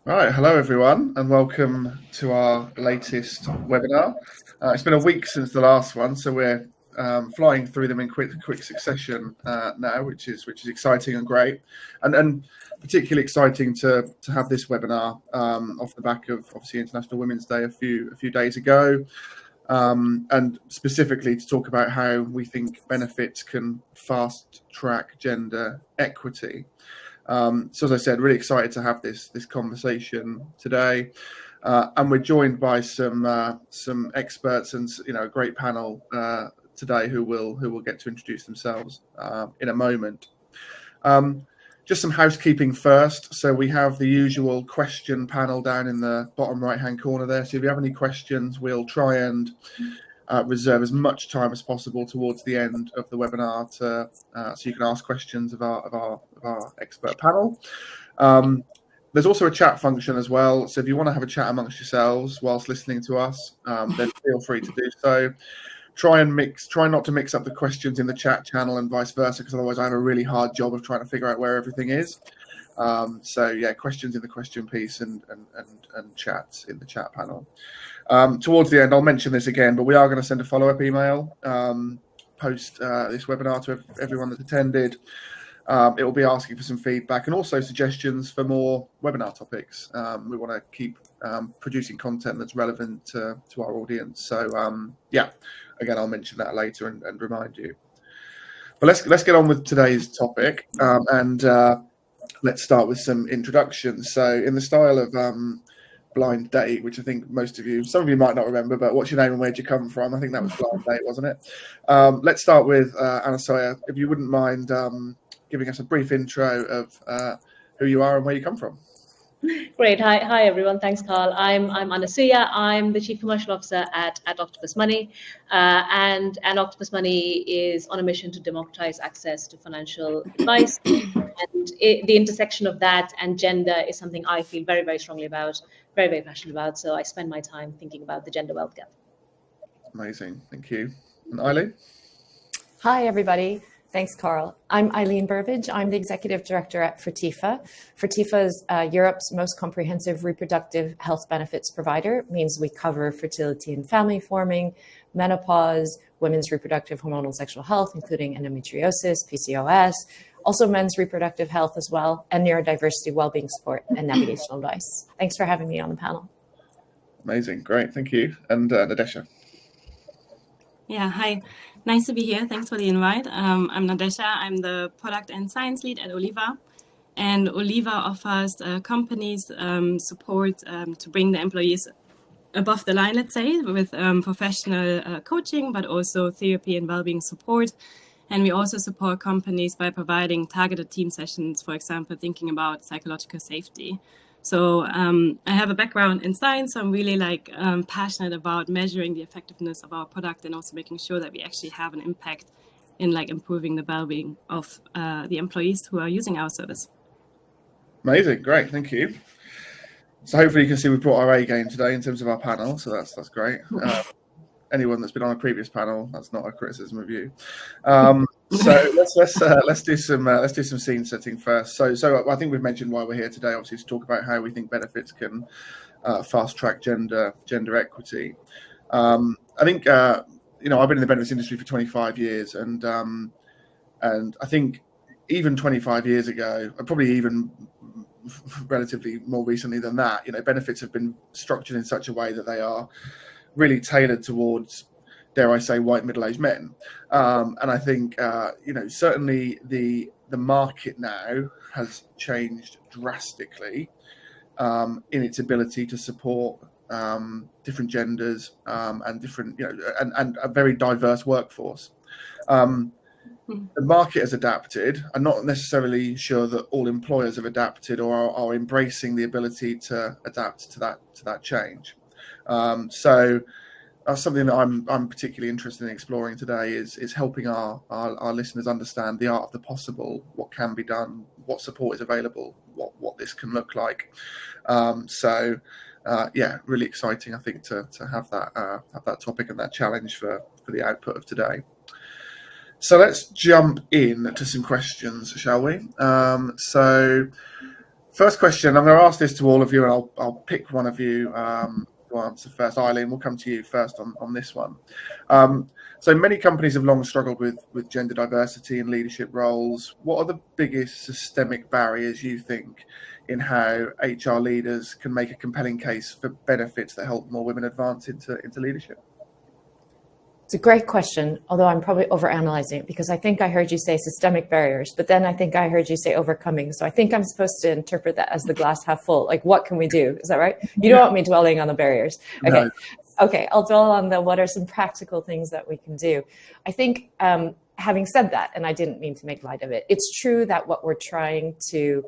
Right, hello everyone, and welcome to our latest webinar. It's been a week since the last one, so we're flying through them in quick succession now, which is exciting and great, and particularly exciting to have this webinar off the back of obviously International Women's Day a few days ago, and specifically to talk about how we think benefits can fast track gender equity. So as I said, really excited to have this conversation today, and we're joined by some experts and a great panel today who will get to introduce themselves in a moment. Just some housekeeping first. So we have the usual question panel down in the bottom right hand corner there. So if you have any questions, we'll try and reserve as much time as possible towards the end of the webinar so you can ask questions of our expert panel. There's also a chat function as well, so if you want to have a chat amongst yourselves whilst listening to us, then feel free to do so. Try not to mix up the questions in the chat channel and vice versa, because otherwise I have a really hard job of trying to figure out where everything is. So yeah, questions in the question piece and chats in the chat panel. Towards the end, I'll mention this again, but we are going to send a follow-up email post this webinar to everyone that's attended. It will be asking for some feedback and also suggestions for more webinar topics. We want to keep producing content that's relevant to our audience. So yeah, again, I'll mention that later and remind you. But let's get on with today's topic, and let's start with some introductions. So in the style of Blind Date, which I think some of you might not remember, but what's your name and where'd you come from? I think that was Blind Date, wasn't it? Let's start with Anasoya, if you wouldn't mind giving us a brief intro of who you are and where you come from. Great. Hi everyone. Thanks, Carl. I'm Anasoya. I'm the Chief Commercial Officer at Octopus Money, and Octopus Money is on a mission to democratize access to financial advice. And the intersection of that and gender is something I feel very, very strongly about, very, very passionate about. So I spend my time thinking about the gender wealth gap. Amazing. Thank you. And Eileen? Hi, everybody. Thanks, Carl. I'm Eileen Burbage. I'm the Executive Director at Fertifa. Fertifa is Europe's most comprehensive reproductive health benefits provider. It means we cover fertility and family forming, menopause, women's reproductive hormonal and sexual health, including endometriosis, PCOS, also men's reproductive health as well, and neurodiversity, wellbeing support, and navigational advice. Thanks for having me on the panel. Amazing. Great. Thank you. And Nadesha? Yeah, hi. Nice to be here. Thanks for the invite. I'm Nadesha. I'm the Product and Science Lead at Oliva. And Oliva offers companies support to bring the employees above the line, let's say, with professional coaching, but also therapy and well-being support. And we also support companies by providing targeted team sessions, for example, thinking about psychological safety. So I have a background in science, so I'm really passionate about measuring the effectiveness of our product and also making sure that we actually have an impact in improving the well-being of the employees who are using our service. Amazing, great, thank you. So hopefully you can see we've brought our A game today in terms of our panel, so that's great. Anyone that's been on a previous panel, that's not a criticism of you. So let's do some scene setting first. So I think we've mentioned why we're here today, obviously, to talk about how we think benefits can fast track gender equity. I think I've been in the benefits industry for 25 years, and I think even 25 years ago, and probably even relatively more recently than that, benefits have been structured in such a way that they are really tailored towards, dare I say, white middle-aged men, and I think certainly the market now has changed drastically in its ability to support different genders and different and a very diverse workforce. The market has adapted. I'm not necessarily sure that all employers have adapted or are embracing the ability to adapt to that change. So that's something that I'm particularly interested in exploring today is helping our listeners understand the art of the possible, what can be done, what support is available, what this can look like. Really exciting, I think, to have that topic and that challenge for the output of today. So let's jump in to some questions, shall we? So First question, I'm going to ask this to all of you, and I'll pick one of you to answer first. Eileen, we'll come to you first on this one. So many companies have long struggled with gender diversity in leadership roles. What are the biggest systemic barriers you think in how HR leaders can make a compelling case for benefits that help more women advance into leadership? It's a great question, although I'm probably overanalyzing it, because I think I heard you say systemic barriers, but then I think I heard you say overcoming. So I think I'm supposed to interpret that as the glass half full. Like, what can we do? Is that right? You don't want me dwelling on the barriers. Okay. No. Okay, I'll dwell on what are some practical things that we can do. I think having said that, and I didn't mean to make light of it, it's true that what we're trying to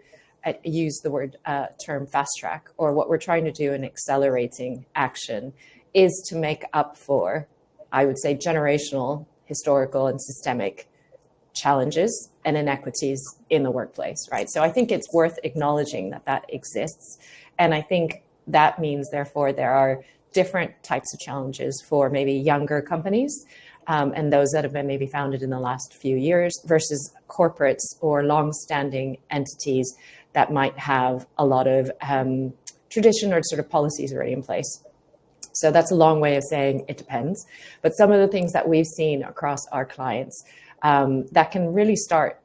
use the word term fast track, or what we're trying to do in accelerating action, is to make up for, I would say, generational, historical, and systemic challenges and inequities in the workplace, right? So I think it's worth acknowledging that exists. And I think that means, therefore, there are different types of challenges for maybe younger companies and those that have been maybe founded in the last few years versus corporates or long-standing entities that might have a lot of tradition or sort of policies already in place. So that's a long way of saying it depends. But some of the things that we've seen across our clients that can really start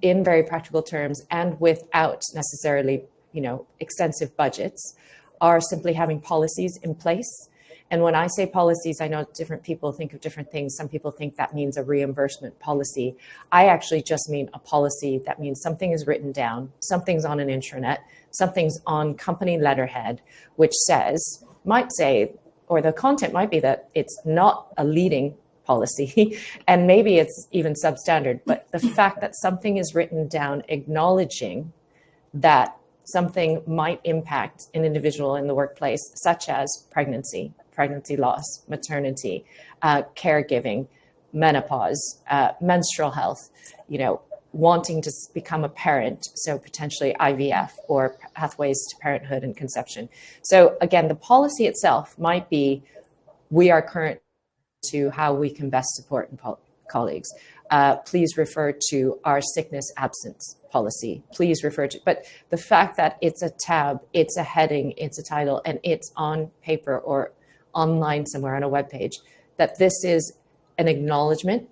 in very practical terms and without necessarily, extensive budgets, are simply having policies in place. And when I say policies, I know different people think of different things. Some people think that means a reimbursement policy. I actually just mean a policy that means something is written down, something's on an intranet, something's on company letterhead, which might say, or the content might be that it's not a leading policy, and maybe it's even substandard, but the fact that something is written down acknowledging that something might impact an individual in the workplace, such as pregnancy loss, maternity, caregiving, menopause, menstrual health, wanting to become a parent, so potentially IVF or pathways to parenthood and conception. So again, the policy itself might be, we are current to how we can best support colleagues. Please refer to our sickness absence policy. Please refer to, but the fact that it's a tab, it's a heading, it's a title, and it's on paper or online somewhere on a web page, that this is an acknowledgement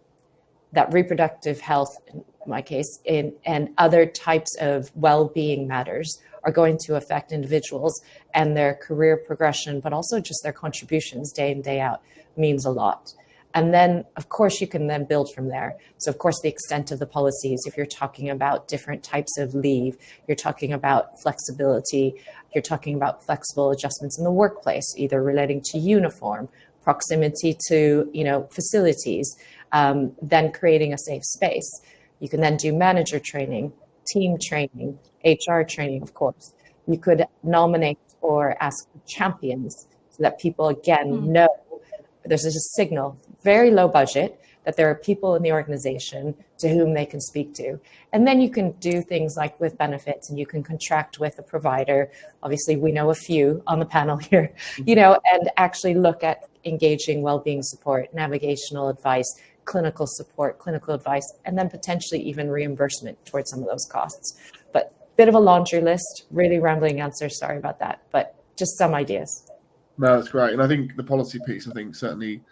that reproductive health, in my case, and other types of well-being matters are going to affect individuals and their career progression, but also just their contributions day in, day out means a lot. And then, of course, you can then build from there. So, of course, the extent of the policies, if you're talking about different types of leave, you're talking about flexibility, you're talking about flexible adjustments in the workplace, either relating to uniform, proximity to, facilities, then creating a safe space. You can then do manager training, team training, HR training, of course. You could nominate or ask champions so that people, again, know there's a signal, very low budget, that there are people in the organization to whom they can speak to. And then you can do things like with benefits, and you can contract with a provider. Obviously, we know a few on the panel here, and actually look at engaging well-being support, navigational advice, clinical support, clinical advice, and then potentially even reimbursement towards some of those costs. But bit of a laundry list, really rambling answer, sorry about that, but just some ideas. No, that's great. And I think the policy piece, certainly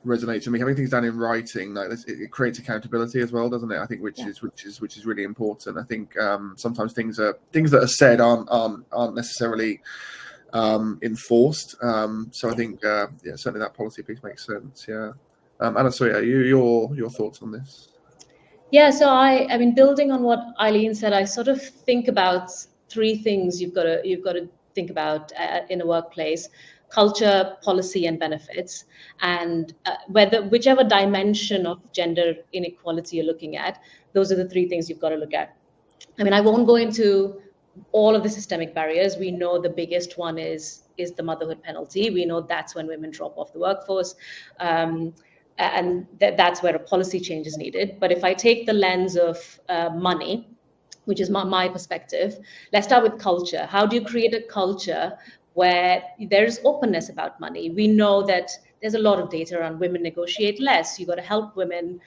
resonates with me. Having things done in writing, like this, it creates accountability as well, doesn't it? I think which is really important. I think sometimes things that are said aren't necessarily enforced. So I think certainly that policy piece makes sense. Yeah. Anasuya, your thoughts on this? Yeah, so I mean, building on what Eileen said, I sort of think about three things you've got to think about in a workplace: culture, policy, and benefits. And whichever dimension of gender inequality you're looking at, those are the three things you've got to look at. I mean, I won't go into all of the systemic barriers. We know the biggest one is the motherhood penalty. We know that's when women drop off the workforce. And that's where a policy change is needed. But if I take the lens of money, which is my perspective, let's start with culture. How do you create a culture where there's openness about money? We know that there's a lot of data around women negotiate less. You've got to help women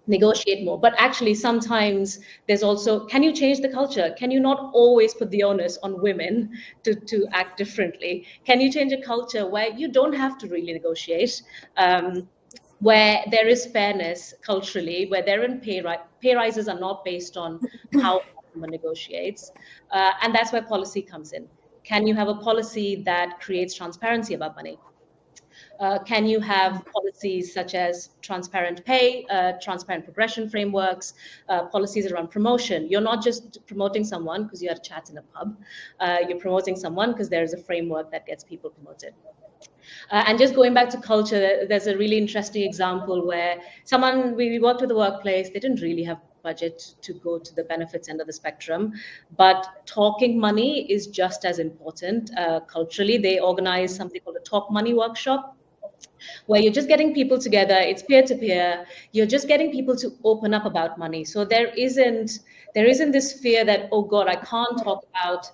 negotiate more. But actually, sometimes there's also, can you change the culture? Can you not always put the onus on women to act differently? Can you change a culture where you don't have to really negotiate? Where there is fairness culturally, where there are pay rises are not based on how someone negotiates. And that's where policy comes in. Can you have a policy that creates transparency about money? Can you have policies such as transparent pay, transparent progression frameworks, policies around promotion? You're not just promoting someone because you had a chat in a pub. You're promoting someone because there is a framework that gets people promoted. And just going back to culture, there's a really interesting example where we worked with the workplace, they didn't really have budget to go to the benefits end of the spectrum, but talking money is just as important. Culturally, they organize something called a Talk Money workshop, where you're just getting people together, it's peer-to-peer, you're just getting people to open up about money. So there isn't this fear that, oh God, I can't talk about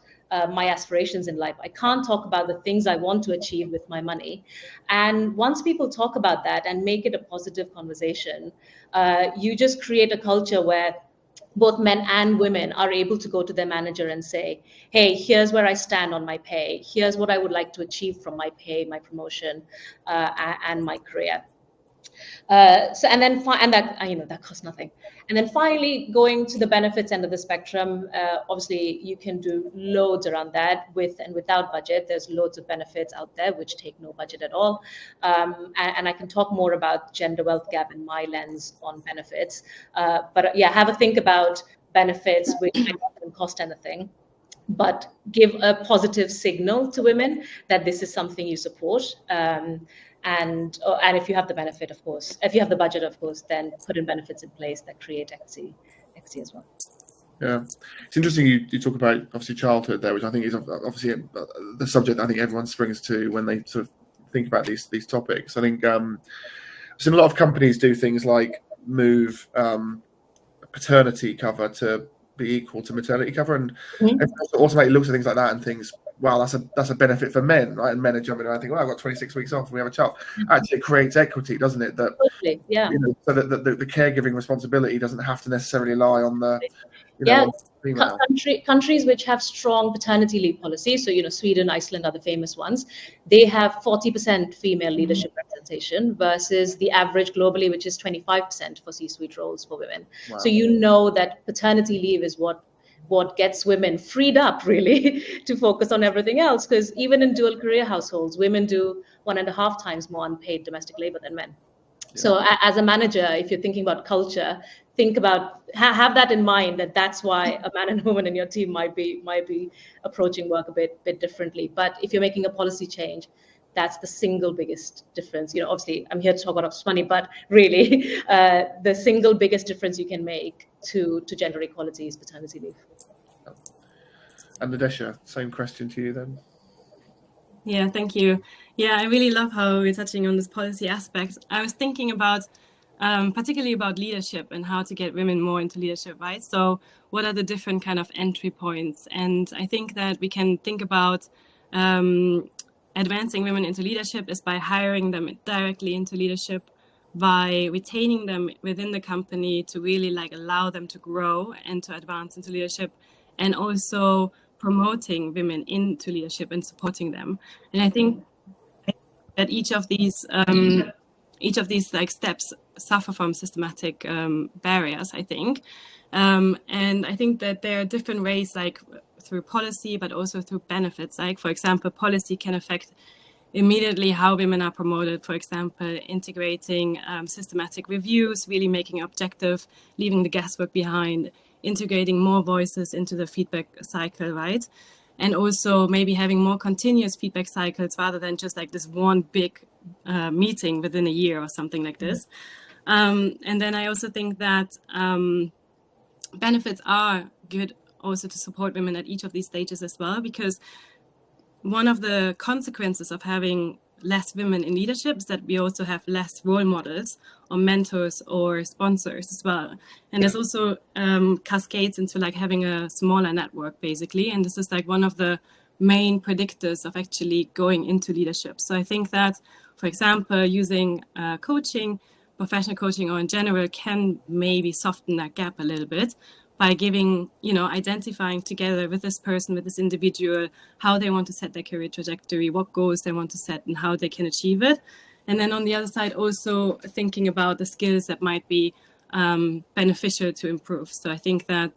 my aspirations in life. I can't talk about the things I want to achieve with my money. And once people talk about that and make it a positive conversation, you just create a culture where both men and women are able to go to their manager and say, hey, here's where I stand on my pay. Here's what I would like to achieve from my pay, my promotion, and my career. That costs nothing. And then finally, going to the benefits end of the spectrum, obviously you can do loads around that with and without budget. There's loads of benefits out there which take no budget at all. And I can talk more about gender wealth gap in my lens on benefits. But yeah, have a think about benefits which don't cost anything, but give a positive signal to women that this is something you support. And if you have the benefit, of course, if you have the budget, of course, then put in benefits in place that create equity as well. Yeah, it's interesting you talk about obviously childhood there, which I think is obviously the subject I think everyone springs to when they sort of think about these topics. I think I've seen a lot of companies do things like move paternity cover to be equal to maternity cover, and everyone automatically looks at things like that and thinks, well, that's a benefit for men, right? And men are jumping around and think, well, I've got 26 weeks off and we have a child. Actually, it creates equity, doesn't it? That totally, yeah. So that the caregiving responsibility doesn't have to necessarily lie on the female. Countries which have strong paternity leave policies, so Sweden, Iceland are the famous ones. They have 40% female leadership representation versus the average globally, which is 25% for C-suite roles for women. Wow. So that paternity leave is what gets women freed up really to focus on everything else, because even in dual career households, women do 1.5 times more unpaid domestic labor than men. Yeah. So as a manager, if you're thinking about culture, think about have that in mind, that's why a man and a woman in your team might be approaching work a bit differently. But if you're making a policy change, that's the single biggest difference. Obviously I'm here to talk about Octopus Money, but really the single biggest difference you can make to gender equality is paternity leave. And Nadesha, same question to you then. Yeah, thank you. Yeah, I really love how we're touching on this policy aspect. I was thinking about particularly about leadership and how to get women more into leadership, right? So what are the different kind of entry points? And I think that we can think about advancing women into leadership is by hiring them directly into leadership, by retaining them within the company to really allow them to grow and to advance into leadership, and also promoting women into leadership and supporting them. And I think that each of these steps suffer from systematic barriers, I think. And I think that there are different ways, through policy, but also through benefits. For example, policy can affect immediately how women are promoted. For example, integrating systematic reviews, really making objective, leaving the guesswork behind, integrating more voices into the feedback cycle, right? And also maybe having more continuous feedback cycles rather than just this one big meeting within a year or something like this. And then I also think that benefits are good also to support women at each of these stages as well, because one of the consequences of having less women in leadership is that we also have less role models or mentors or sponsors as well. And there's also cascades into having a smaller network, basically. And this is one of the main predictors of actually going into leadership. So I think that, for example, using coaching, professional coaching or in general can maybe soften that gap a little bit by giving, identifying together with this person, with this individual, how they want to set their career trajectory, what goals they want to set and how they can achieve it. And then on the other side, also thinking about the skills that might be beneficial to improve. So I think that,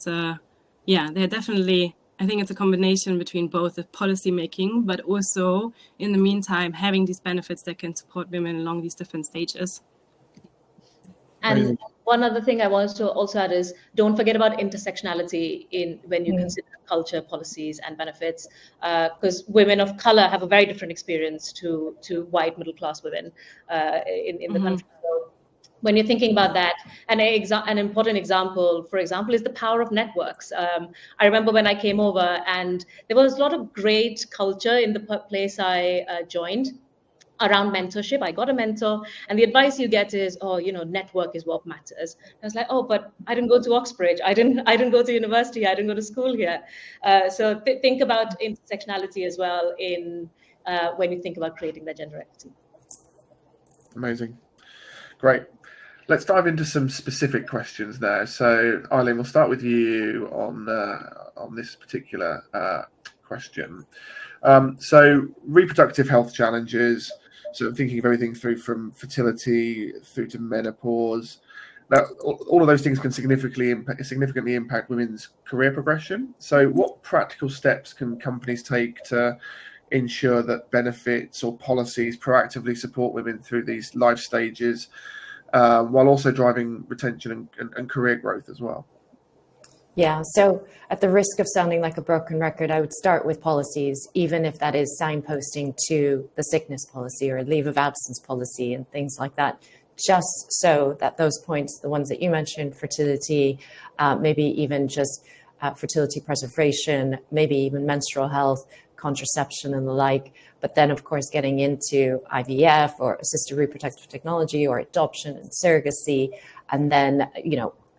they're definitely, I think it's a combination between both the policy making, but also in the meantime, having these benefits that can support women along these different stages. And one other thing I wanted to also add is don't forget about intersectionality when you consider culture, policies, and benefits, because women of color have a very different experience to white middle class women in the country. So when you're thinking about that, and an important example, for example, is the power of networks. I remember when I came over, and there was a lot of great culture in the place I joined around mentorship. I got a mentor, and the advice you get is, network is what matters. I was like, but I didn't go to Oxbridge. I didn't go to university. I didn't go to school here. So think about intersectionality as well when you think about creating that gender equity. Amazing. Great. Let's dive into some specific questions there. So, Eileen, we'll start with you on this particular question. So, reproductive health challenges. So, thinking of everything through from fertility through to menopause. Now, all of those things can significantly impact women's career progression. So, what practical steps can companies take to ensure that benefits or policies proactively support women through these life stages, while also driving retention and career growth as well? Yeah, so at the risk of sounding like a broken record, I would start with policies, even if that is signposting to the sickness policy or leave of absence policy and things like that, just so that those points, the ones that you mentioned, fertility, maybe even just fertility preservation, maybe even menstrual health, contraception and the like, but then of course getting into IVF or assisted reproductive technology or adoption and surrogacy, and then,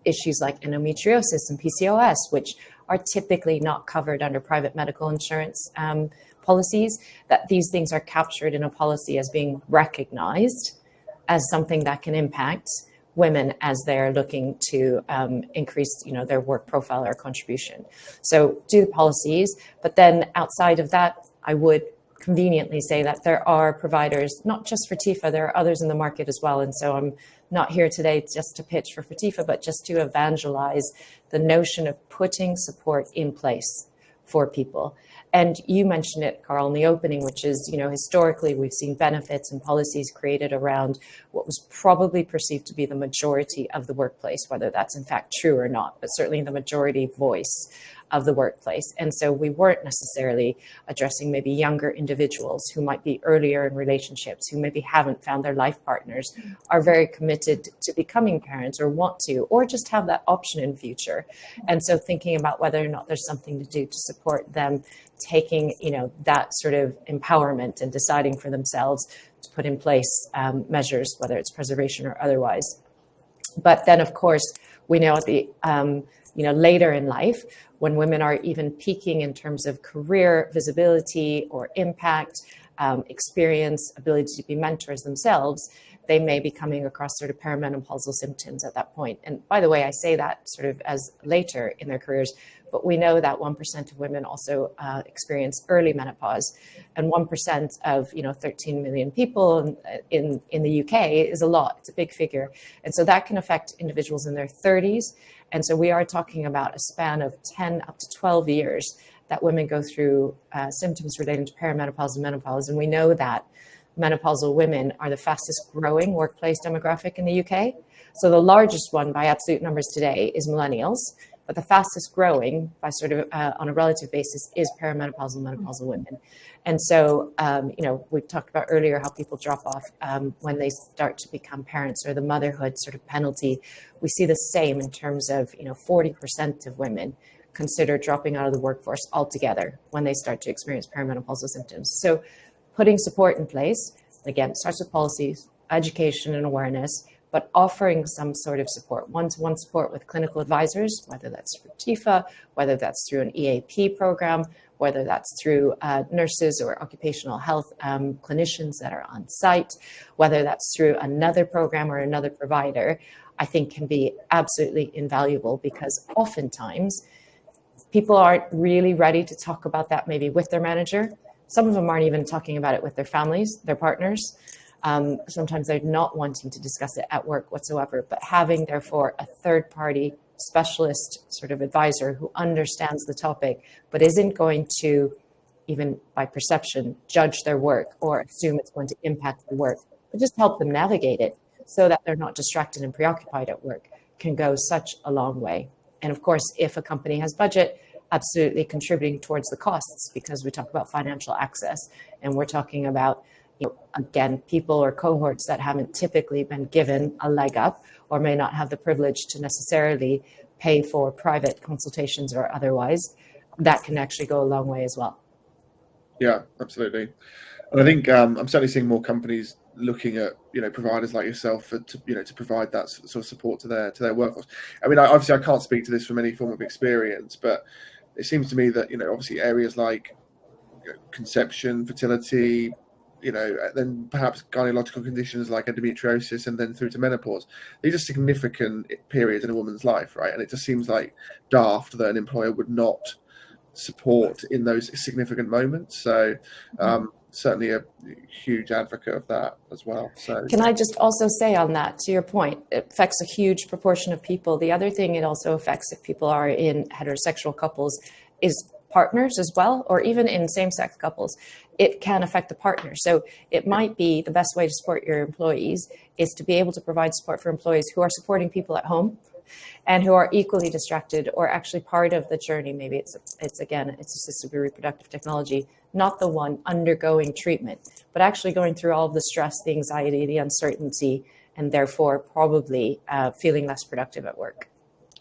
issues like endometriosis and PCOS, which are typically not covered under private medical insurance policies, that these things are captured in a policy as being recognized as something that can impact women as they're looking to increase, their work profile or contribution. So do the policies, but then outside of that, I would conveniently say that there are providers, not just for Fertifa, there are others in the market as well. And so I'm not here today just to pitch for Fertifa, but just to evangelize the notion of putting support in place for people. And you mentioned it, Carl, in the opening, which is, historically we've seen benefits and policies created around what was probably perceived to be the majority of the workplace, whether that's in fact true or not, but certainly the majority voice of the workplace. And so we weren't necessarily addressing maybe younger individuals who might be earlier in relationships, who maybe haven't found their life partners, are very committed to becoming parents or want to, or just have that option in future. And so thinking about whether or not there's something to do to support them taking, that sort of empowerment and deciding for themselves to put in place measures, whether it's preservation or otherwise. But then, of course, we know at the, later in life, when women are even peaking in terms of career visibility or impact, experience, ability to be mentors themselves, they may be coming across sort of perimenopausal symptoms at that point. And by the way, I say that sort of as later in their careers, but we know that 1% of women also experience early menopause, and 1% of 13 million people in the UK is a lot. It's a big figure, and so that can affect individuals in their 30s. And so we are talking about a span of 10 up to 12 years that women go through symptoms relating to perimenopause and menopause, and we know that menopausal women are the fastest growing workplace demographic in the UK. So the largest one by absolute numbers today is millennials, but the fastest growing by sort of on a relative basis is perimenopausal menopausal women. And so, we talked about earlier how people drop off when they start to become parents, or the motherhood sort of penalty. We see the same in terms of, 40% of women consider dropping out of the workforce altogether when they start to experience perimenopausal symptoms. So putting support in place, again, starts with policies, education and awareness, but offering some sort of support, one-to-one support with clinical advisors, whether that's through Fertifa, whether that's through an EAP program, whether that's through nurses or occupational health clinicians that are on site, whether that's through another program or another provider, I think can be absolutely invaluable, because oftentimes people aren't really ready to talk about that maybe with their manager. Some of them aren't even talking about it with their families, their partners. Sometimes they're not wanting to discuss it at work whatsoever, but having, therefore, a third-party specialist sort of advisor who understands the topic, but isn't going to, even by perception, judge their work or assume it's going to impact their work, but just help them navigate it so that they're not distracted and preoccupied at work, can go such a long way. And of course, if a company has budget, absolutely contributing towards the costs, because we talk about financial access, and we're talking about, again, people or cohorts that haven't typically been given a leg up or may not have the privilege to necessarily pay for private consultations or otherwise. That can actually go a long way as well. Yeah, absolutely. And I think I'm certainly seeing more companies looking at providers like yourself to provide that sort of support to their workforce. I mean, obviously I can't speak to this from any form of experience, but it seems to me that obviously areas like conception, fertility, then perhaps gynecological conditions like endometriosis, and then through to menopause. These are significant periods in a woman's life, right? And it just seems like daft that an employer would not support in those significant moments. So certainly a huge advocate of that as well. So can I just also say on that, to your point, it affects a huge proportion of people. The other thing it also affects, if people are in heterosexual couples, is partners as well, or even in same-sex couples, it can affect the partner. So it might be the best way to support your employees is to be able to provide support for employees who are supporting people at home and who are equally distracted or actually part of the journey. Maybe it's assisted reproductive technology, not the one undergoing treatment, but actually going through all of the stress, the anxiety, the uncertainty, and therefore probably feeling less productive at work.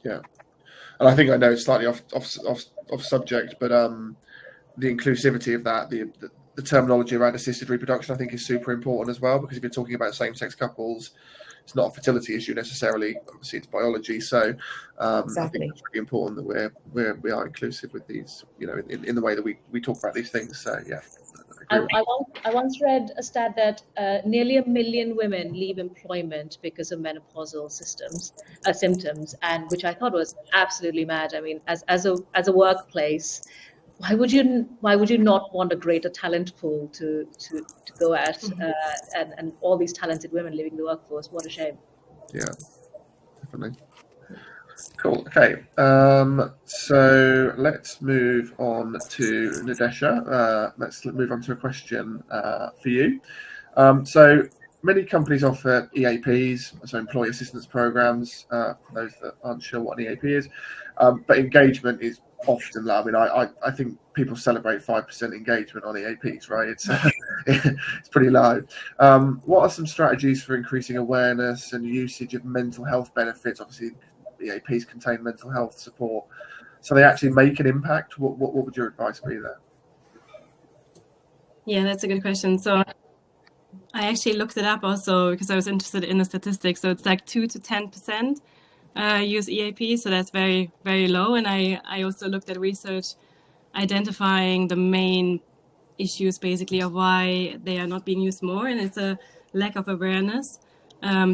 Yeah. And I think I know it's slightly off subject, but the inclusivity of that, the terminology around assisted reproduction, I think is super important as well, because if you're talking about same-sex couples, it's not a fertility issue necessarily. Obviously, it's biology. So Exactly. I think it's really important that we are inclusive with these, in the way that we talk about these things. So yeah. I once read a stat that nearly 1 million women leave employment because of menopausal symptoms, and which I thought was absolutely mad. I mean, as a workplace, why would you not want a greater talent pool to go at, and all these talented women leaving the workforce? What a shame. Yeah, definitely. Cool. Okay. So let's move on to Nadesha. Let's move on to a question for you. So many companies offer EAPs, so employee assistance programs, for those that aren't sure what an EAP is. But engagement is often low. I mean, I think people celebrate 5% engagement on EAPs, right? It's pretty low. What are some strategies for increasing awareness and usage of mental health benefits? Obviously, EAPs contain mental health support, so they actually make an impact. What would your advice be there? Yeah, that's a good question. So I actually looked it up also because I was interested in the statistics. So it's like 2 to 10% use EAP, so that's very, very low. And I also looked at research identifying the main issues basically of why they are not being used more, and it's a lack of awareness,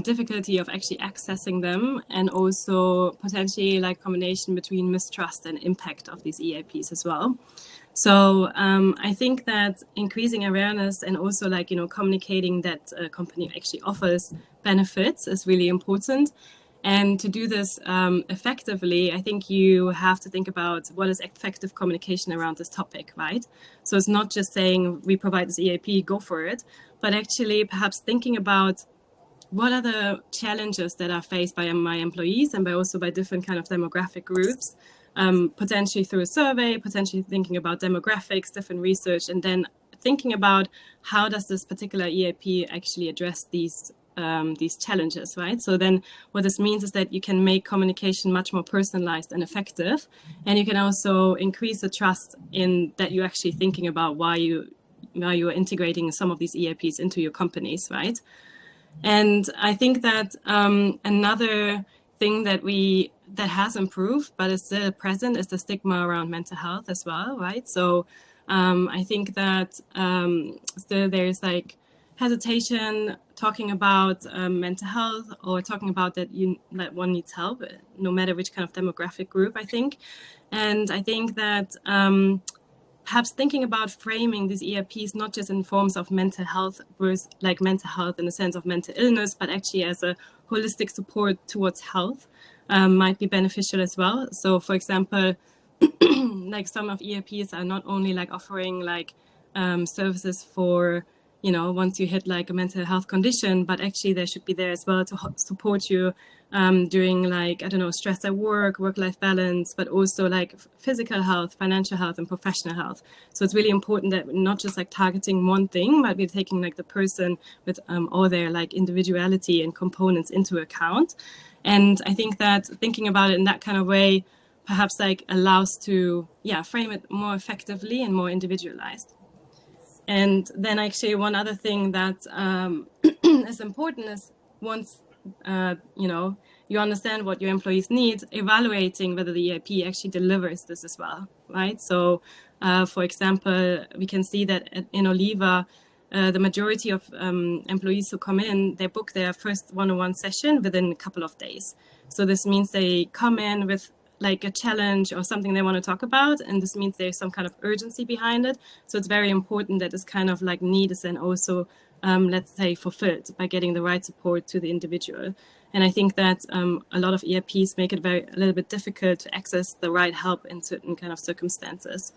difficulty of actually accessing them, and also potentially like combination between mistrust and impact of these EAPs as well. So I think that increasing awareness and also communicating that a company actually offers benefits is really important. And to do this effectively, I think you have to think about what is effective communication around this topic, right? So it's not just saying we provide this EAP, go for it, but actually perhaps thinking about what are the challenges that are faced by my employees and by different kind of demographic groups, potentially through a survey, potentially thinking about demographics, different research, and then thinking about how does this particular EAP actually address these challenges, right? So then what this means is that you can make communication much more personalized and effective, and you can also increase the trust in that you're actually thinking about why you are integrating some of these EAPs into your companies, right? And I think that another thing that we that has improved, but is still present, is the stigma around mental health as well, right? So I think that still there's like hesitation talking about mental health, or talking about that one needs help, no matter which kind of demographic group, I think. And I think that perhaps thinking about framing these ERPs not just in forms of mental health, versus like mental health in the sense of mental illness, but actually as a holistic support towards health might be beneficial as well. So for example, like some of ERPs are not only like offering like services for, you know, once you hit like a mental health condition, but actually they should be there as well to support you during like, I don't know, stress at work, work-life balance, but also like physical health, financial health, and professional health. So it's really important that we're not just like targeting one thing, but we're taking like the person with all their like individuality and components into account. And I think that thinking about it in that kind of way perhaps like allows to frame it more effectively and more individualized. And then actually one other thing that is important is once you know, you understand what your employees need, evaluating whether the EIP actually delivers this as well, right? So for example, we can see that in Oliva, the majority of employees who come in, they book their first one-on-one session within a couple of days. So this means they come in with like a challenge or something they want to talk about, and this means there's some kind of urgency behind it. So it's very important that this kind of like need is then also, let's say, fulfilled by getting the right support to the individual. And I think that a lot of ERPs make it a little bit difficult to access the right help in certain kind of circumstances.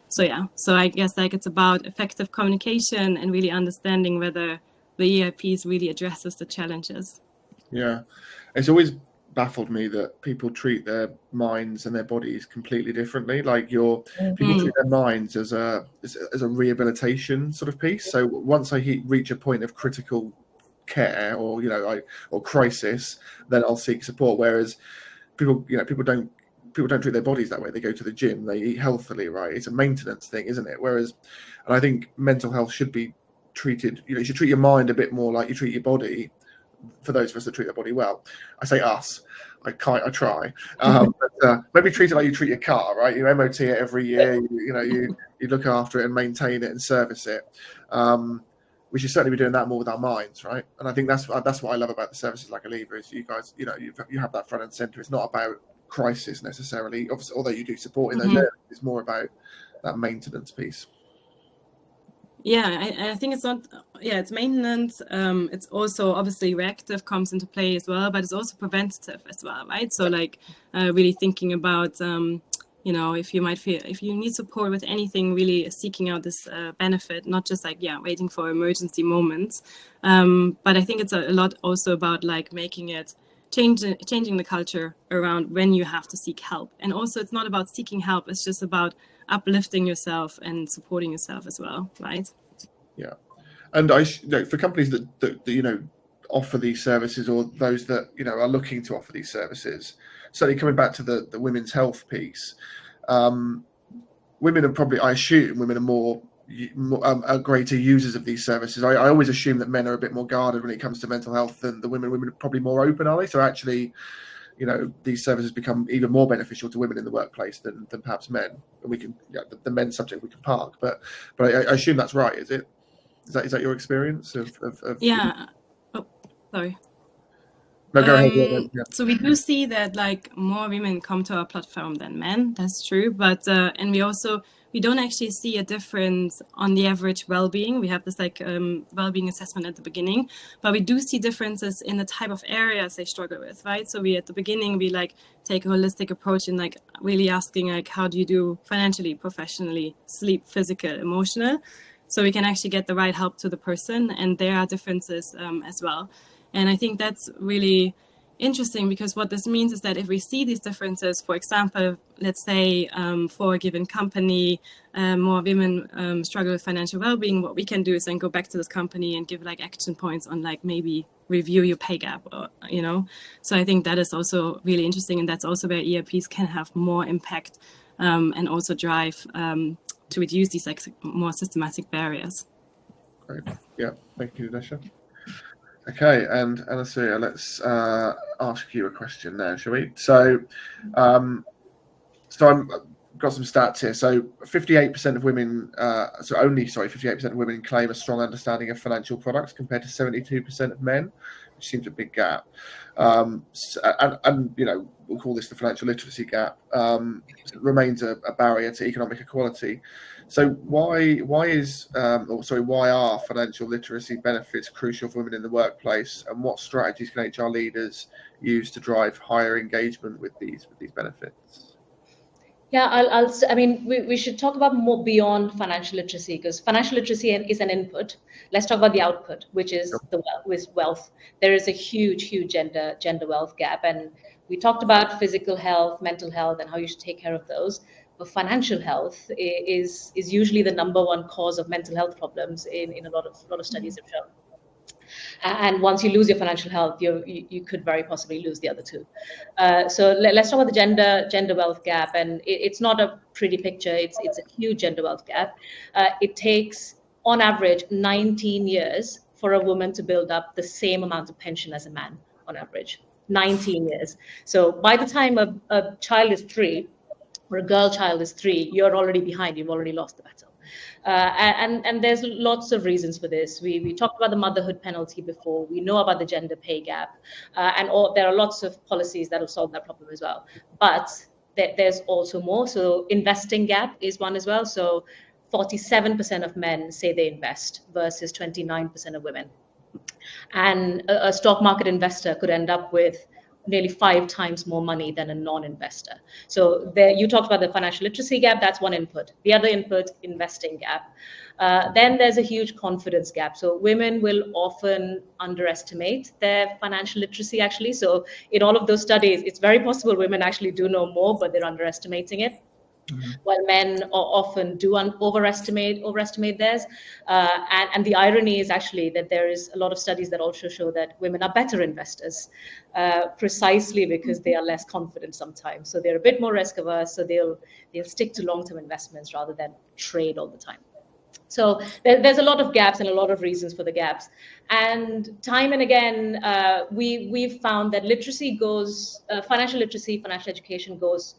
So yeah, so I guess like it's about effective communication and really understanding whether the ERPs really addresses the challenges. Yeah, it's always baffled me that people treat their minds and their bodies completely differently. Like people treat their minds as a rehabilitation sort of piece. So once I reach a point of critical care or or crisis, then I'll seek support. Whereas people don't treat their bodies that way. They go to the gym, they eat healthily, right? It's a maintenance thing, isn't it? Whereas, and I think mental health should be treated, you should treat your mind a bit more like you treat your body. For those of us that treat their body well, I say us. I try. But maybe treat it like you treat your car, right? You MOT it every year. You look after it and maintain it and service it. We should certainly be doing that more with our minds, right? And I think that's what I love about the services like Oliva is you guys, you have that front and center. It's not about crisis necessarily. Obviously, although you do support in those areas, it's more about that maintenance piece. Yeah, I think it's not, it's maintenance. It's also obviously reactive comes into play as well, but it's also preventative as well, right? So like really thinking about, if you need support with anything, really seeking out this benefit, not just like, waiting for emergency moments. But I think it's a lot also about like making it, changing the culture around when you have to seek help. And also it's not about seeking help, it's just about uplifting yourself and supporting yourself as well, right? Yeah, and for companies that offer these services, or those that are looking to offer these services, certainly coming back to the women's health piece, women are probably, I assume, women are more greater users of these services. I always assume that men are a bit more guarded when it comes to mental health than the women. Women are probably more open, are they? So actually, these services become even more beneficial to women in the workplace than perhaps men. And we can, the men's subject we can park, but I assume that's right. Is it? Is that your experience of Yeah. Oh, sorry. No, go ahead. Yeah. So we do see that like more women come to our platform than men. That's true, but and we don't actually see a difference on the average well-being. We have this like well-being assessment at the beginning, but we do see differences in the type of areas they struggle with, right? So at the beginning, we like take a holistic approach in like really asking like, how do you do financially, professionally, sleep, physical, emotional? So we can actually get the right help to the person, and there are differences as well. And I think that's really interesting, because what this means is that if we see these differences, for example, let's say for a given company, more women struggle with financial well-being, what we can do is then go back to this company and give like action points on like maybe review your pay gap, or, So I think that is also really interesting, and that's also where ERPs can have more impact and also drive to reduce these like more systematic barriers. Great. Yeah, thank you, Natasha. Okay, and Anastasia, let's ask you a question now, shall we? So, I've got some stats here. So, 58% of women, 58% of women claim a strong understanding of financial products compared to 72% of men, which seems a big gap. And we'll call this the financial literacy gap. Remains a barrier to economic equality. So why are financial literacy benefits crucial for women in the workplace, and what strategies can HR leaders use to drive higher engagement with these benefits? Yeah, we should talk about more beyond financial literacy, because financial literacy is an input. Let's talk about the output, which is wealth. There is a huge gender wealth gap, and we talked about physical health, mental health, and how you should take care of those. But financial health is usually the number one cause of mental health problems in a lot of studies have shown. And once you lose your financial health, you could very possibly lose the other two. So let's talk about the gender wealth gap, and it's not a pretty picture. It's a huge gender wealth gap. It takes, on average, 19 years for a woman to build up the same amount of pension as a man, on average. 19 years. So by the time a child is 3, or a girl child is 3, you're already behind. You've already lost the battle. And there's lots of reasons for this. We talked about the motherhood penalty before. We know about the gender pay gap, there are lots of policies that will solve that problem as well. But there's also more. So investing gap is one as well. So 47% of men say they invest versus 29% of women. And a stock market investor could end up with nearly 5 times more money than a non-investor. So there, you talked about the financial literacy gap. That's one input. The other input, investing gap. Then there's a huge confidence gap. So women will often underestimate their financial literacy, actually. So in all of those studies, it's very possible women actually do know more, but they're underestimating it. Mm-hmm. While men often do overestimate theirs. And the irony is actually that there is a lot of studies that also show that women are better investors, precisely because they are less confident sometimes. So they're a bit more risk averse, so they'll stick to long-term investments rather than trade all the time. So there's a lot of gaps and a lot of reasons for the gaps. And time and again, we've found that financial literacy, financial education goes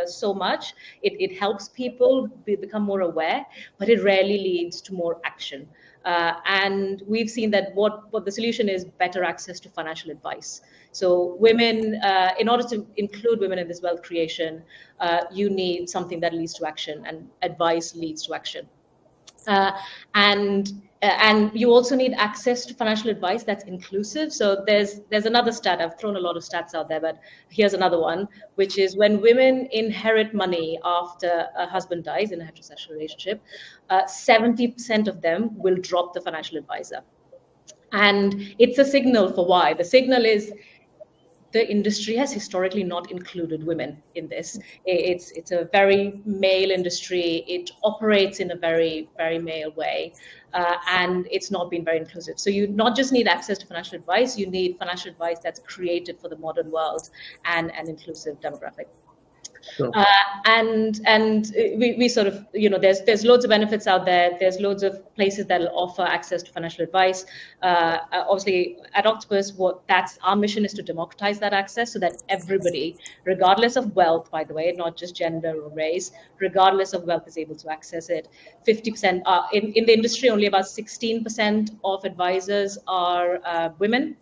so much. It helps people become more aware, but it rarely leads to more action. And we've seen that what the solution is better access to financial advice. So women, in order to include women in this wealth creation, you need something that leads to action, and advice leads to action. And you also need access to financial advice that's inclusive. So there's another stat. I've thrown a lot of stats out there, but here's another one, which is when women inherit money after a husband dies in a heterosexual relationship, 70% of them will drop the financial advisor. And it's a signal for why. The signal is the industry has historically not included women in this. It's a very male industry. It operates in a very, very male way, and it's not been very inclusive. So you not just need access to financial advice, you need financial advice that's created for the modern world and an inclusive demographic. Sure. And we sort of, there's loads of benefits out there. There's loads of places that will offer access to financial advice. Obviously, at Octopus, that's our mission is to democratize that access so that everybody, regardless of wealth, by the way, not just gender or race, regardless of wealth, is able to access it. 50% in the industry, only about 16% of advisors are women.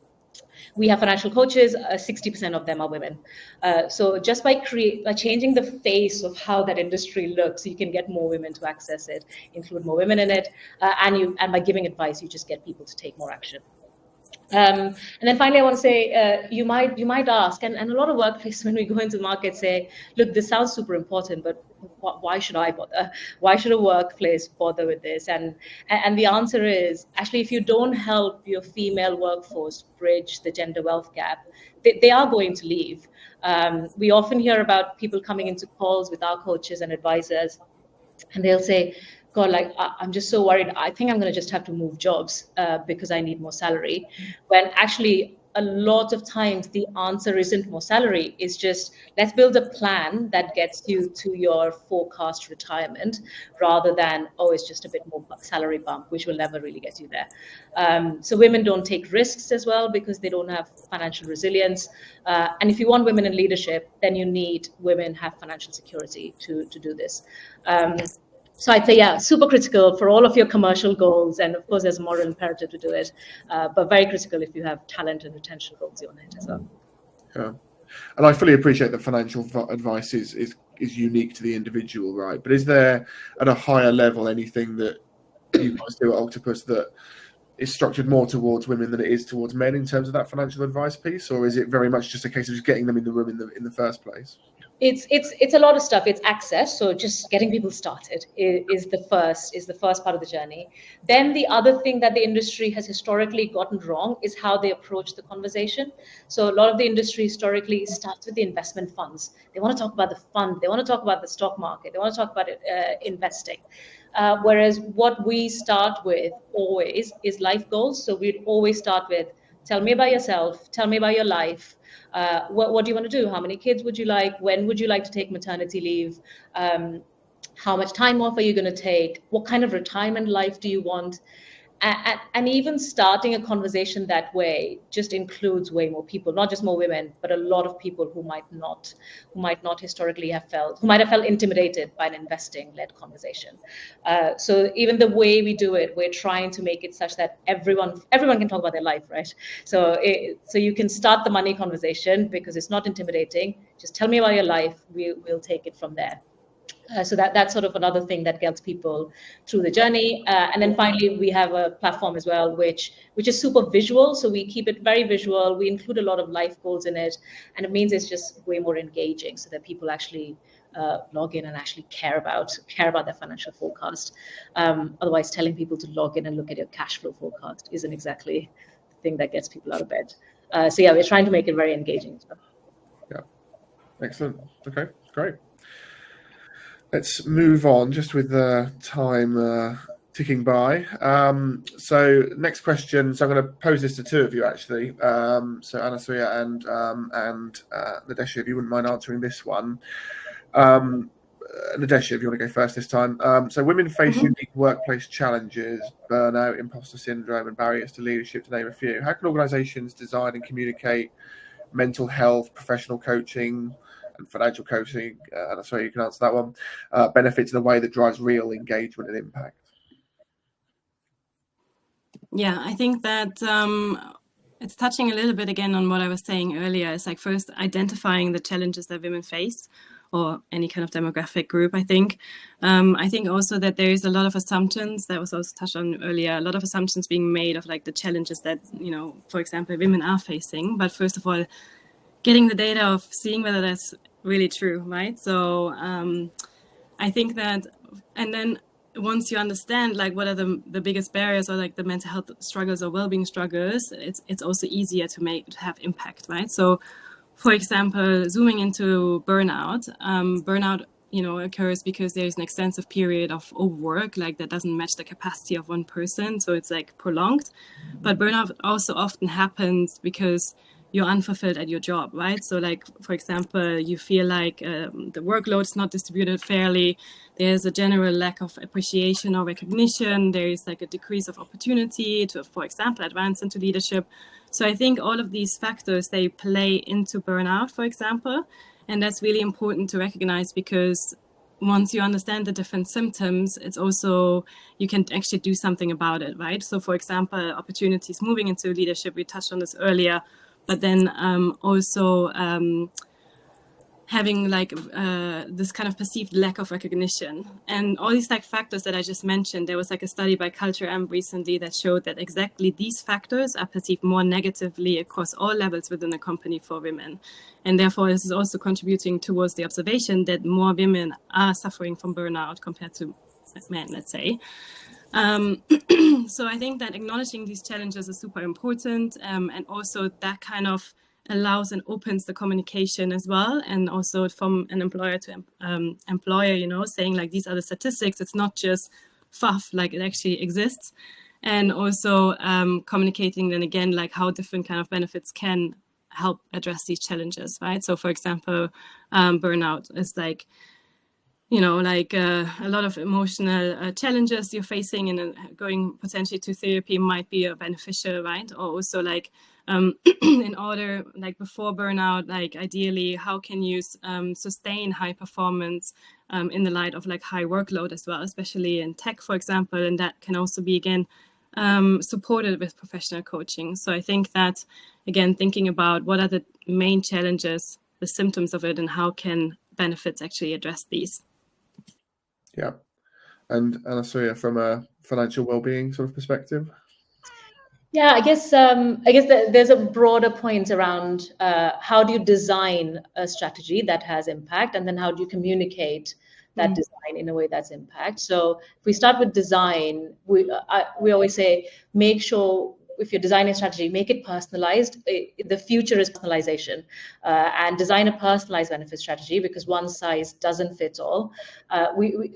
We have financial coaches, 60% of them are women. So just by changing the face of how that industry looks, you can get more women to access it, include more women in it, and by giving advice, you just get people to take more action. And then finally, I want to say, you might ask, and a lot of workplaces when we go into the market say, look, this sounds super important, but why should I bother? Why should a workplace bother with this? And the answer is, actually, if you don't help your female workforce bridge the gender wealth gap, they are going to leave. We often hear about people coming into calls with our coaches and advisors, and they'll say, God, I'm just so worried. I think I'm going to just have to move jobs because I need more salary. When actually a lot of times the answer isn't more salary. It's just, let's build a plan that gets you to your forecast retirement, rather than, oh, it's just a bit more salary bump, which will never really get you there. So women don't take risks as well because they don't have financial resilience. And if you want women in leadership, then you need women have financial security to do this. So I'd say, yeah, super critical for all of your commercial goals. And of course, there's a moral imperative to do it, but very critical if you have talent and retention goals you want to hit as well. Yeah. And I fully appreciate that financial advice is unique to the individual, right? But is there, at a higher level, anything that you guys do at Octopus that is structured more towards women than it is towards men in terms of that financial advice piece? Or is it very much just a case of just getting them in the room in the first place? It's a lot of stuff. It's access. So just getting people started is the first part of the journey. Then the other thing that the industry has historically gotten wrong is how they approach the conversation. So a lot of the industry historically starts with the investment funds. They want to talk about the fund. They want to talk about the stock market. They want to talk about investing. Whereas what we start with always is life goals. So we'd always start with, tell me about yourself. Tell me about your life. What do you want to do? How many kids would you like? When would you like to take maternity leave? How much time off are you going to take? What kind of retirement life do you want? And even starting a conversation that way just includes way more people, not just more women, but a lot of people who might not historically have felt intimidated by an investing-led conversation. So even the way we do it, we're trying to make it such that everyone can talk about their life, right? So you can start the money conversation because it's not intimidating. Just tell me about your life. We'll take it from there. So that's sort of another thing that gets people through the journey. And then finally, we have a platform as well, which is super visual. So we keep it very visual. We include a lot of life goals in it. And it means it's just way more engaging so that people actually log in and actually care about their financial forecast. Otherwise, telling people to log in and look at your cash flow forecast isn't exactly the thing that gets people out of bed. So yeah, we're trying to make it very engaging as well. Yeah, excellent. Okay, great. Let's move on, just with the time ticking by. So next question. So I'm going to pose this to two of you, actually. So Anasuya and Nadesha, if you wouldn't mind answering this one. Nadesha, if you want to go first this time. So women face unique workplace challenges, burnout, imposter syndrome, and barriers to leadership, to name a few. How can organisations design and communicate mental health, professional coaching, and financial coaching, and sorry, you can answer that one, benefits in a way that drives real engagement and impact? Yeah, I think that it's touching a little bit again on what I was saying earlier. It's like first identifying the challenges that women face, or any kind of demographic group, I think. I think also that there is a lot of assumptions that was also touched on earlier, a lot of assumptions being made of like the challenges that, for example, women are facing. But first of all, getting the data of seeing whether that's really true, right? So I think that, and then once you understand like what are the biggest barriers, or like the mental health struggles or well-being struggles, it's also easier to have impact, right? So for example, zooming into burnout, burnout occurs because there's an extensive period of overwork, like that doesn't match the capacity of one person, so it's like prolonged. But burnout also often happens because you're unfulfilled at your job, right? So like, for example, you feel like the workload is not distributed fairly. There's a general lack of appreciation or recognition. There is like a decrease of opportunity to, for example, advance into leadership. So I think all of these factors, they play into burnout, for example. And that's really important to recognize, because once you understand the different symptoms, it's also, you can actually do something about it, right? So for example, opportunities moving into leadership, we touched on this earlier, but then also having like this kind of perceived lack of recognition. And all these like factors that I just mentioned, there was like a study by Culture Amp recently that showed that exactly these factors are perceived more negatively across all levels within a company for women. And therefore, this is also contributing towards the observation that more women are suffering from burnout compared to men, let's say. So I think that acknowledging these challenges is super important, and also that kind of allows and opens the communication as well, and also from an employer to employer, saying like these are the statistics. It's not just fluff, like it actually exists. and also communicating then again, like how different kind of benefits can help address these challenges, right? So for example, burnout is like, you know, like a lot of emotional challenges you're facing, and going potentially to therapy might be beneficial, right? Or also like in order, like before burnout, like ideally, how can you sustain high performance in the light of like high workload as well, especially in tech, for example, and that can also be again supported with professional coaching. So I think that again, thinking about what are the main challenges, the symptoms of it, and how can benefits actually address these. Yeah. And Anasuya, from a financial well-being sort of perspective? Yeah, I guess there's a broader point around how do you design a strategy that has impact, and then how do you communicate that design in a way that's impact. So if we start with design, we always say, make sure if you're designing a strategy, make it personalized. The future is personalization, and design a personalized benefit strategy, because one size doesn't fit all.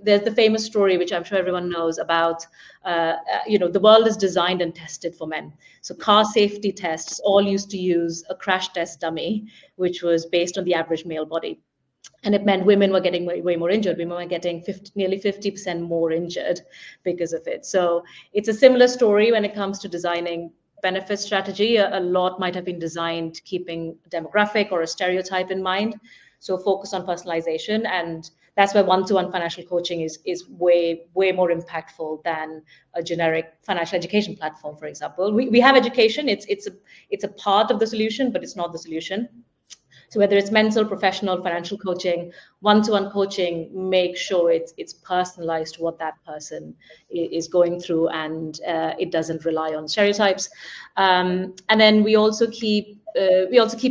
There's the famous story, which I'm sure everyone knows about. The world is designed and tested for men. So car safety tests all used to use a crash test dummy, which was based on the average male body. And it meant women were getting way more injured. Women were getting nearly 50% more injured because of it. So it's a similar story when it comes to designing benefit strategy. A lot might have been designed keeping a demographic or a stereotype in mind. So focus on personalization, and that's where one-to-one financial coaching is way more impactful than a generic financial education platform, for example. We have education; it's a part of the solution, but it's not the solution. So whether it's mental, professional, financial coaching, one-to-one coaching, make sure it's personalized to what that person is going through, and it doesn't rely on stereotypes. And then we also keep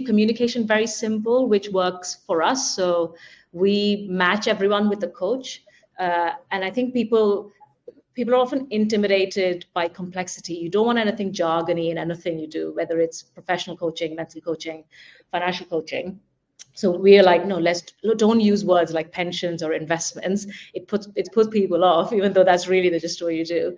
communication very simple, which works for us. So we match everyone with a coach, and I think people are often intimidated by complexity. You don't want anything jargony in anything you do, whether it's professional coaching, mental coaching, financial coaching. So we're like, no, don't use words like pensions or investments. It puts people off, even though that's really the gist of what you do.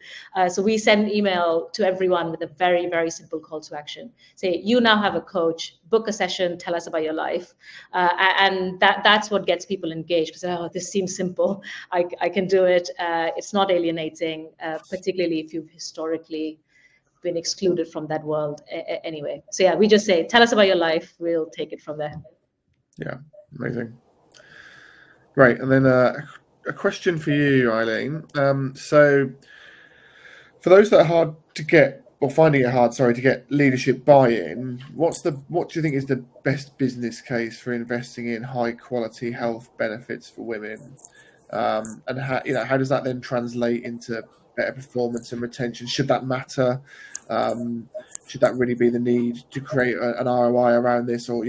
So we send email to everyone with a very, very simple call to action. Say, you now have a coach, book a session, tell us about your life. And that's what gets people engaged, because, oh, this seems simple. I can do it. It's not alienating, particularly if you've historically been excluded from that world anyway. So yeah, we just say, tell us about your life. We'll take it from there. Yeah, amazing. Great. And then a question for you, Eileen. So for those that are hard to get, or finding it hard, to get leadership buy-in, what do you think is the best business case for investing in high quality health benefits for women? And how does that then translate into better performance and retention? Should that matter? Should that really be the need to create an ROI around this, or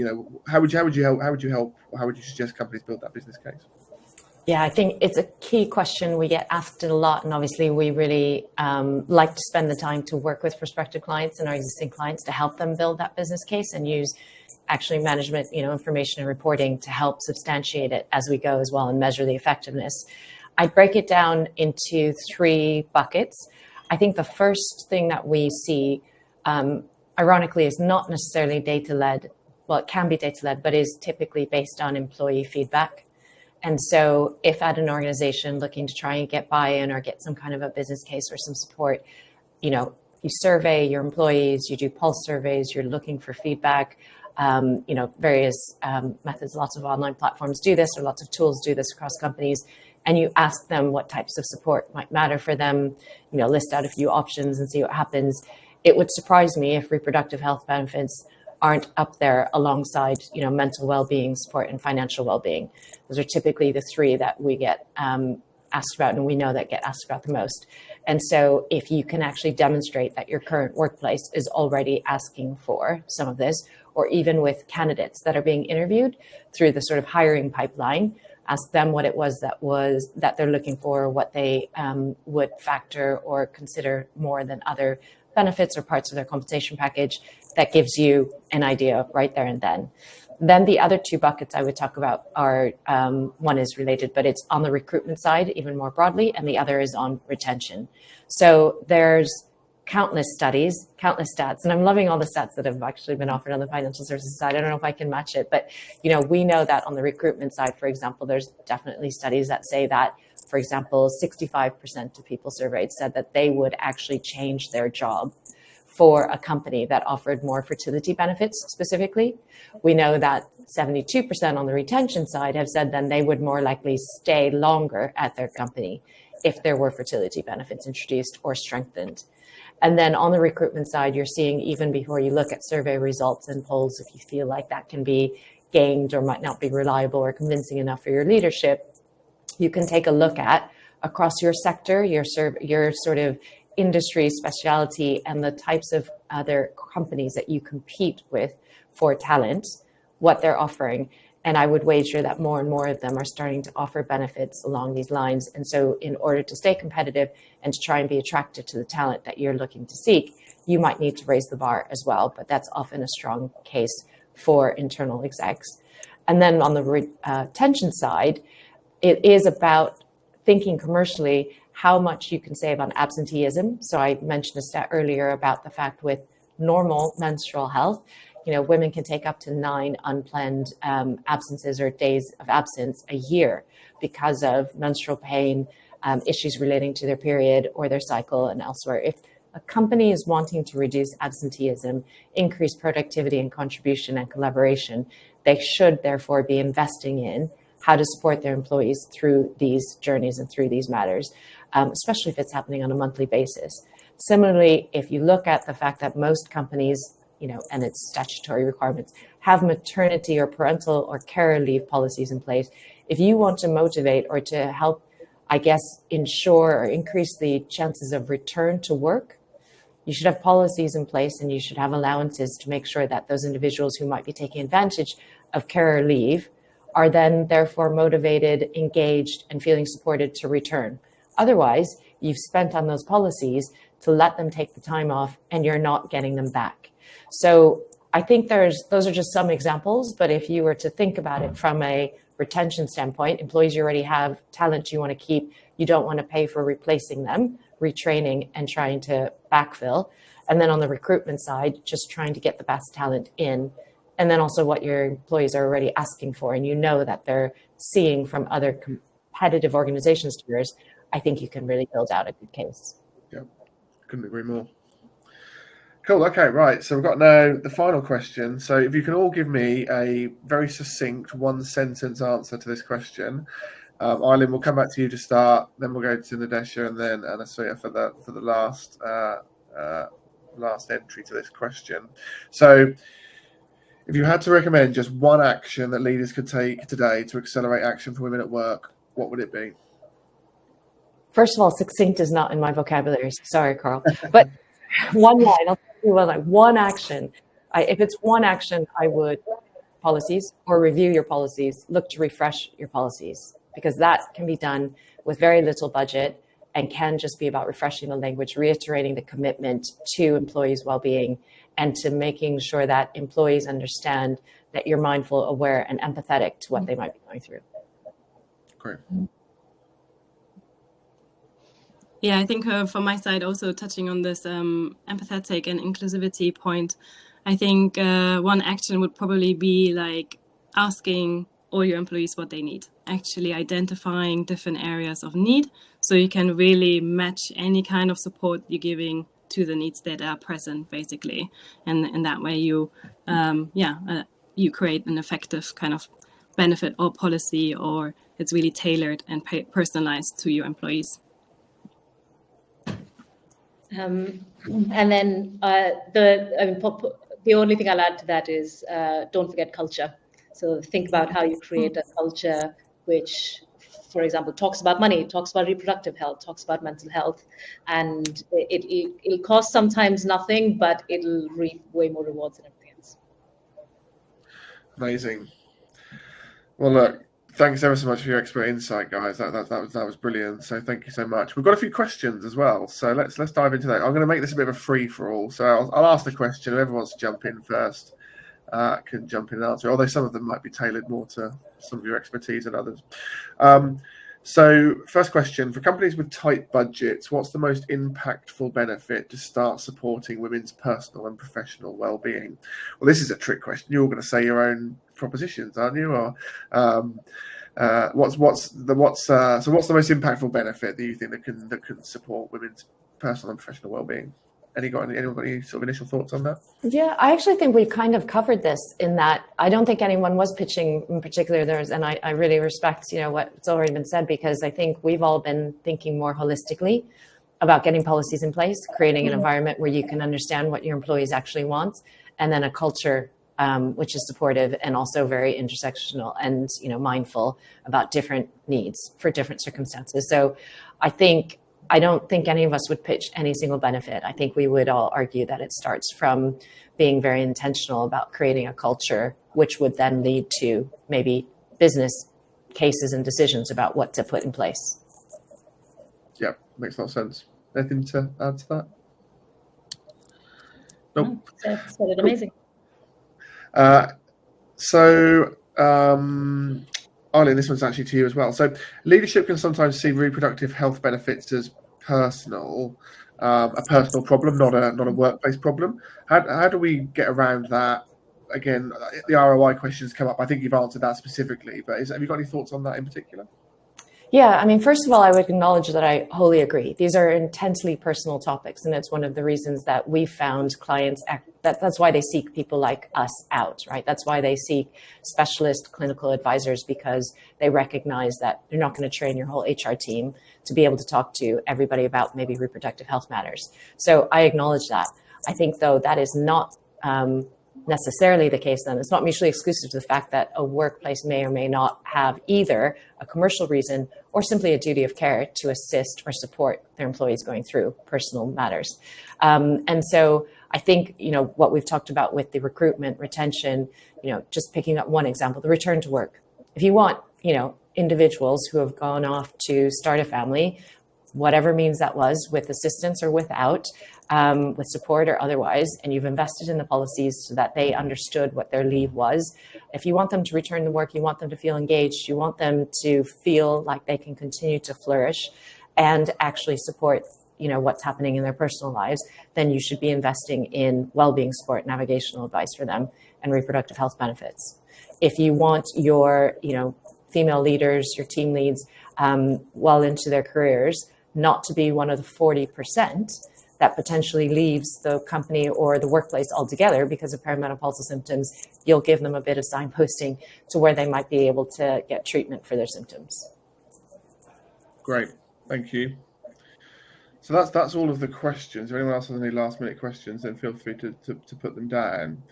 how would you suggest companies build that business case? Yeah, I think it's a key question we get asked a lot, and obviously we really like to spend the time to work with prospective clients and our existing clients to help them build that business case and use actually management, information and reporting to help substantiate it as we go as well and measure the effectiveness. I'd break it down into 3 buckets. I think the first thing that we see, ironically, is not necessarily data-led. Well, it can be data-led, but is typically based on employee feedback. And so if at an organization looking to try and get buy-in or get some kind of a business case or some support, you survey your employees, you do pulse surveys, you're looking for feedback, various methods, lots of online platforms do this, or lots of tools do this across companies. And you ask them what types of support might matter for them, list out a few options and see what happens. It would surprise me if reproductive health benefits aren't up there alongside, mental well-being support and financial well-being. Those are typically the 3 that we get asked about, and we know that get asked about the most. And so if you can actually demonstrate that your current workplace is already asking for some of this, or even with candidates that are being interviewed through the sort of hiring pipeline, ask them what it was that they're looking for, what they would factor or consider more than other benefits or parts of their compensation package. That gives you an idea right there and then. Then the other 2 buckets I would talk about are, one is related, but it's on the recruitment side, even more broadly, and the other is on retention. So there's countless studies, countless stats, and I'm loving all the stats that have actually been offered on the financial services side. I don't know if I can match it, but we know that on the recruitment side, for example, there's definitely studies that say that, for example, 65% of people surveyed said that they would actually change their job for a company that offered more fertility benefits specifically. We know that 72% on the retention side have said then they would more likely stay longer at their company if there were fertility benefits introduced or strengthened. And then on the recruitment side, you're seeing, even before you look at survey results and polls, if you feel like that can be gained or might not be reliable or convincing enough for your leadership, you can take a look at across your sector, your sort of industry specialty, and the types of other companies that you compete with for talent, what they're offering. And I would wager that more and more of them are starting to offer benefits along these lines. And so in order to stay competitive and to try and be attractive to the talent that you're looking to seek, you might need to raise the bar as well. But that's often a strong case for internal execs. And then on the retention side, it is about thinking commercially how much you can save on absenteeism. So I mentioned a stat earlier about the fact with normal menstrual health, women can take up to 9 unplanned absences or days of absence a year because of menstrual pain, issues relating to their period or their cycle and elsewhere. If a company is wanting to reduce absenteeism, increase productivity and contribution and collaboration, they should therefore be investing in how to support their employees through these journeys and through these matters, especially if it's happening on a monthly basis. Similarly, if you look at the fact that most companies, and its statutory requirements, have maternity or parental or care leave policies in place, if you want to motivate or to help, ensure or increase the chances of return to work, you should have policies in place and you should have allowances to make sure that those individuals who might be taking advantage of care leave are then therefore motivated, engaged, and feeling supported to return. Otherwise, you've spent on those policies to let them take the time off and you're not getting them back. So I think those are just some examples, but if you were to think about it from a retention standpoint, employees you already have, talent you want to keep, you don't want to pay for replacing them, retraining and trying to backfill. And then on the recruitment side, just trying to get the best talent in. And then also what your employees are already asking for, and that they're seeing from other competitive organizations to yours, I think you can really build out a good case. Yeah, couldn't agree more. Cool. Okay, right. So we've got now the final question. So if you can all give me a very succinct 1-sentence answer to this question. Eileen, we'll come back to you to start, then we'll go to Nadesha and then Anasuya for the last entry to this question. So if you had to recommend just one action that leaders could take today to accelerate action for women at work, what would it be? First of all, succinct is not in my vocabulary. Sorry, Carl. But one line, I'll tell you one action. If it's one action, I would policies or review your policies, look to refresh your policies, because that can be done with very little budget and can just be about refreshing the language, reiterating the commitment to employees' well-being, and to making sure that employees understand that you're mindful, aware, and empathetic to what they might be going through. Great. Yeah, I think from my side, also touching on this empathetic and inclusivity point, I think one action would probably be like asking all your employees what they need, actually identifying different areas of need so you can really match any kind of support you're giving to the needs that are present, basically. And in that way, you create an effective kind of benefit or policy, or it's really tailored and personalized to your employees. And then the only thing I'll add to that is don't forget culture. So think about how you create a culture which, for example, talks about money, talks about reproductive health, talks about mental health, and it'll cost sometimes nothing, but it'll reap way more rewards than everything else. Amazing. Well, look, thanks ever so much for your expert insight, guys. That was brilliant. So thank you so much. We've got a few questions as well, so let's dive into that. I'm going to make this a bit of a free for all. So I'll ask the question. Whoever wants to jump in first can jump in and answer. Although some of them might be tailored more to some of your expertise than others. So first question, for companies with tight budgets, what's the most impactful benefit to start supporting women's personal and professional well-being? Well, this is a trick question. You're all going to say your own propositions, aren't you? Or what's the most impactful benefit that you think that can support women's personal and professional well-being? Anyone got any sort of initial thoughts on that? Yeah, I actually think we've kind of covered this in that I don't think anyone was pitching in particular theirs, and I really respect, what's already been said, because I think we've all been thinking more holistically about getting policies in place, creating an environment where you can understand what your employees actually want, and then a culture which is supportive and also very intersectional and mindful about different needs for different circumstances. So I don't think any of us would pitch any single benefit. I think we would all argue that it starts from being very intentional about creating a culture, which would then lead to maybe business cases and decisions about what to put in place. Yeah, makes a lot of sense. Anything to add to that? Nope. That's amazing. Arlene, this one's actually to you as well. So leadership can sometimes see reproductive health benefits as a personal problem, not a workplace problem. How do we get around that? Again, the ROI questions come up. I think you've answered that specifically, but have you got any thoughts on that in particular? Yeah, I mean, first of all, I would acknowledge that I wholly agree. These are intensely personal topics, and it's one of the reasons that we found clients, that's why they seek people like us out, right? That's why they seek specialist clinical advisors, because they recognize that they're not going to train your whole HR team to be able to talk to everybody about maybe reproductive health matters. So I acknowledge that. I think, though, that is not necessarily the case then. It's not mutually exclusive to the fact that a workplace may or may not have either a commercial reason or simply a duty of care to assist or support their employees going through personal matters. And so I think, what we've talked about with the recruitment, retention, just picking up one example, the return to work. If you want, individuals who have gone off to start a family, whatever means that was, with assistance or without, with support or otherwise, and you've invested in the policies so that they understood what their leave was. If you want them to return to work, you want them to feel engaged, you want them to feel like they can continue to flourish and actually support, what's happening in their personal lives, then you should be investing in well-being support, navigational advice for them, and reproductive health benefits. If you want your, female leaders, your team leads, well into their careers, not to be one of the 40% that potentially leaves the company or the workplace altogether because of perimenopausal symptoms, you'll give them a bit of signposting to where they might be able to get treatment for their symptoms. Great, thank you. So that's all of the questions. If anyone else has any last minute questions, then feel free to put them down.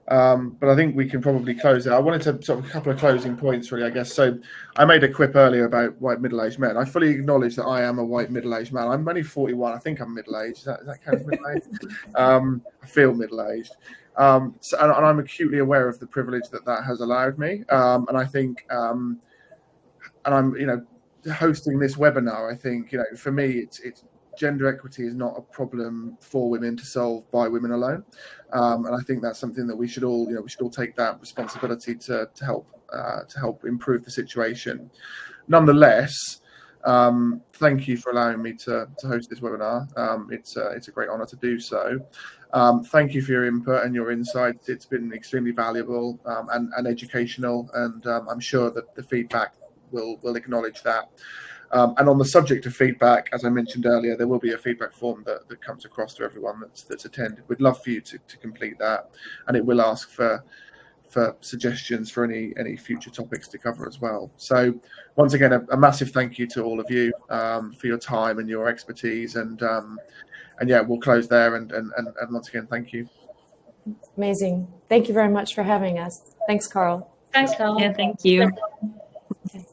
But I think we can probably close it. I wanted to sort of a couple of closing points, really, I guess. So I made a quip earlier about white middle-aged men. I fully acknowledge that I am a white middle-aged man. I'm only 41. I think I'm middle-aged. Does that count as middle-aged? I feel middle-aged. And I'm acutely aware of the privilege that has allowed me. And I think, and I'm, hosting this webinar, I think, for me, it's gender equity is not a problem for women to solve by women alone, and I think that's something that we should all take that responsibility to help improve the situation. Nonetheless, thank you for allowing me to host this webinar. It's a great honor to do so. Thank you for your input and your insights. It's been extremely valuable and educational, and I'm sure that the feedback will acknowledge that. And on the subject of feedback, as I mentioned earlier, there will be a feedback form that comes across to everyone that's attended. We'd love for you to complete that, and it will ask for suggestions for any future topics to cover as well. So once again, a massive thank you to all of you for your time and your expertise, and yeah, we'll close there, and once again, thank you. Amazing. Thank you very much for having us. Thanks, Carl. Thanks, Carl. Yeah, thank you. Okay.